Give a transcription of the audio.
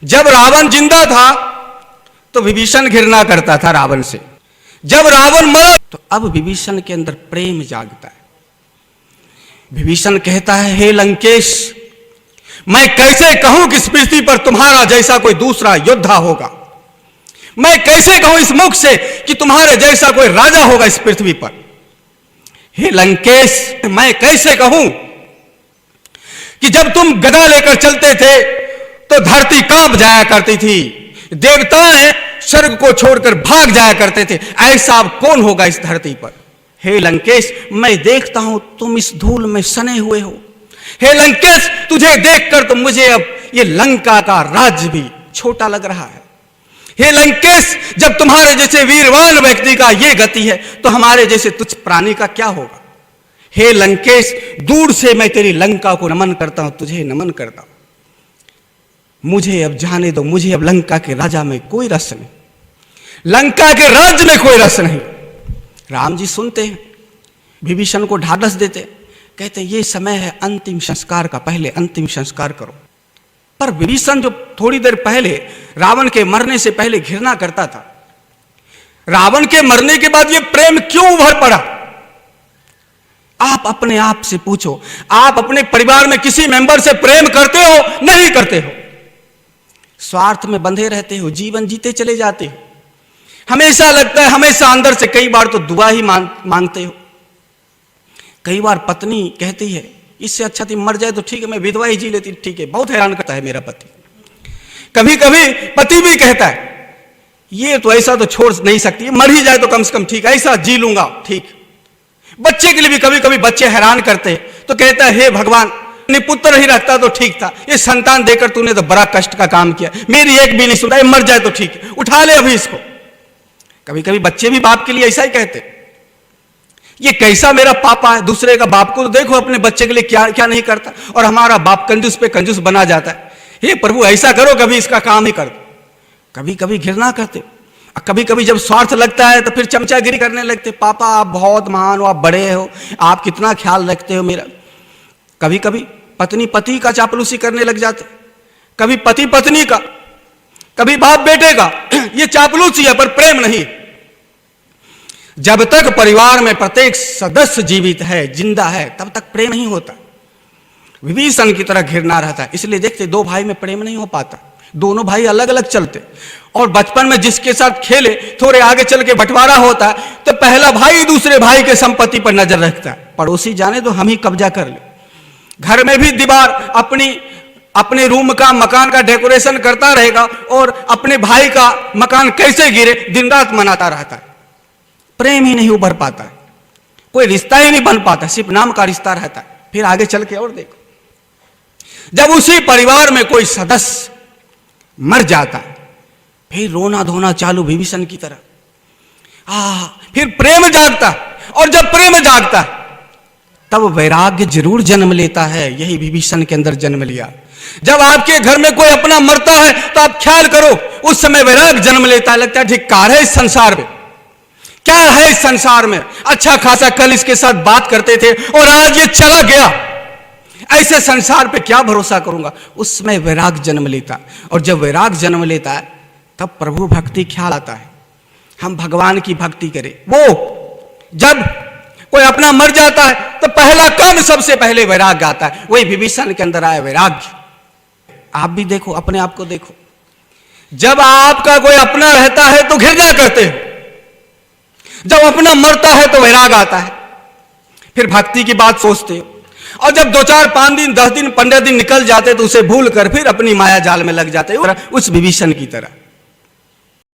जब रावण जिंदा था तो विभीषण घृणा करता था रावण से। जब रावण मरा तो अब विभीषण के अंदर प्रेम जागता है। विभीषण कहता है, हे लंकेश, मैं कैसे कहूं कि इस पृथ्वी पर तुम्हारा जैसा कोई दूसरा योद्धा होगा। मैं कैसे कहूं इस मुख से कि तुम्हारे जैसा कोई राजा होगा इस पृथ्वी पर। हे लंकेश, मैं कैसे कहूं कि जब तुम गदा लेकर चलते थे तो धरती कांप जाया करती थी, देवताएं स्वर्ग को छोड़कर भाग जाया करते थे। ऐसा अब कौन होगा इस धरती पर। हे लंकेश, मैं देखता हूं तुम इस धूल में सने हुए हो। हे लंकेश, तुझे देखकर तो मुझे अब ये लंका का राज्य भी छोटा लग रहा है। हे लंकेश, जब तुम्हारे जैसे वीरवान व्यक्ति का ये गति है तो हमारे जैसे तुच्छ प्राणी का क्या होगा। हे लंकेश, दूर से मैं तेरी लंका को नमन करता हूं, तुझे नमन करता हूं। मुझे अब जाने दो, मुझे अब लंका के राजा में कोई रस नहीं, लंका के राज्य में कोई रस नहीं। राम जी सुनते हैं, विभीषण को ढाढ़स देते, कहते ये समय है अंतिम संस्कार का, पहले अंतिम संस्कार करो। पर विभीषण जो थोड़ी देर पहले रावण के मरने से पहले घृणा करता था, रावण के मरने के बाद ये प्रेम क्यों उभर पड़ा। आप अपने आप से पूछो, आप अपने परिवार में किसी मेंबर से प्रेम करते हो, नहीं करते हो। स्वार्थ में बंधे रहते हो, जीवन जीते चले जाते हो। हमेशा लगता है, हमेशा अंदर से कई बार तो दुआ ही मांगते हो। कई बार पत्नी कहती है, इससे अच्छा थी मर जाए तो ठीक है, मैं विधवा ही जी लेती, ठीक है। बहुत हैरान करता है मेरा पति। कभी कभी पति भी कहता है, ये तो ऐसा तो छोड़ नहीं सकती, मर ही जाए तो कम से कम ठीक, ऐसा जी लूंगा ठीक। बच्चे के लिए भी कभी कभी बच्चे हैरान करते हैं तो कहता है, हे भगवान, पुत्र ही रखता तो ठीक था, ये संतान देकर तूने तो बड़ा कष्ट का काम किया, मेरी एक भी नहीं सुना, मर जाए तो ठीक है, उठा ले अभी इसको। कभी कभी बच्चे भी बाप के लिए ऐसा ही कहते, ये कैसा मेरा पापा है। दूसरे का बाप को तो देखो अपने बच्चे के लिए क्या क्या नहीं करता, और हमारा बाप कंजूस पे कंजूस बना जाता है। हे प्रभु, ऐसा करो, कभी इसका काम ही कर दो। कभी कभी घृणा करते, कभी कभी जब स्वार्थ लगता है तो फिर चमचागिरी करने लगते, पापा आप बहुत महान हो, आप बड़े हो, आप कितना ख्याल रखते हो मेरा। कभी कभी पत्नी पति का चापलूसी करने लग जाते, कभी पति पत्नी का, कभी बाप बेटे का। ये चापलूसी है पर प्रेम नहीं। जब तक परिवार में प्रत्येक सदस्य जीवित है, जिंदा है, तब तक प्रेम नहीं होता। विभीषण की तरह घृणा रहता है। इसलिए देखते दो भाई में प्रेम नहीं हो पाता, दोनों भाई अलग अलग चलते। और बचपन में जिसके साथ खेले, थोड़े आगे चल के बंटवारा होता है तो पहला भाई दूसरे भाई के संपत्ति पर नजर रखता है, पड़ोसी जाने तो हम ही कब्जा कर ले। घर में भी दीवार अपने रूम का, मकान का डेकोरेशन करता रहेगा और अपने भाई का मकान कैसे गिरे दिन रात मनाता रहता है। प्रेम ही नहीं उभर पाता है, कोई रिश्ता ही नहीं बन पाता, सिर्फ नाम का रिश्ता रहता है। फिर आगे चल के और देखो, जब उसी परिवार में कोई सदस्य मर जाता है फिर रोना धोना चालू विभीषण की तरह। फिर प्रेम जागता है, और जब प्रेम जागता है तब वैराग्य जरूर जन्म लेता है। यही विभीषण के अंदर जन्म लिया। जब आपके घर में कोई अपना मरता है तो आप ख्याल करो, उस समय वैराग्य जन्म लेता है। लगता है धिक्कार है इस संसार में, क्या है इस संसार में। अच्छा खासा कल इसके साथ बात करते थे और आज ये चला गया, ऐसे संसार पे क्या भरोसा करूंगा। उस समय वैराग्य जन्म लेता, और जब वैराग्य जन्म लेता है तब प्रभु भक्ति ख्याल आता है, हम भगवान की भक्ति करें। वो जब कोई अपना मर जाता है तो पहला काम सबसे पहले वैराग्य आता है। वही विभीषण के अंदर आया वैराग्य। आप भी देखो, अपने आप को देखो, जब आपका कोई अपना रहता है तो घृणा करते हो, जब अपना मरता है तो वैराग आता है, फिर भक्ति की बात सोचते हो। और जब 2 4 5 दिन 10 दिन 15 दिन निकल जाते तो उसे भूल कर फिर अपनी माया जाल में लग जाते हो, उस विभीषण की तरह।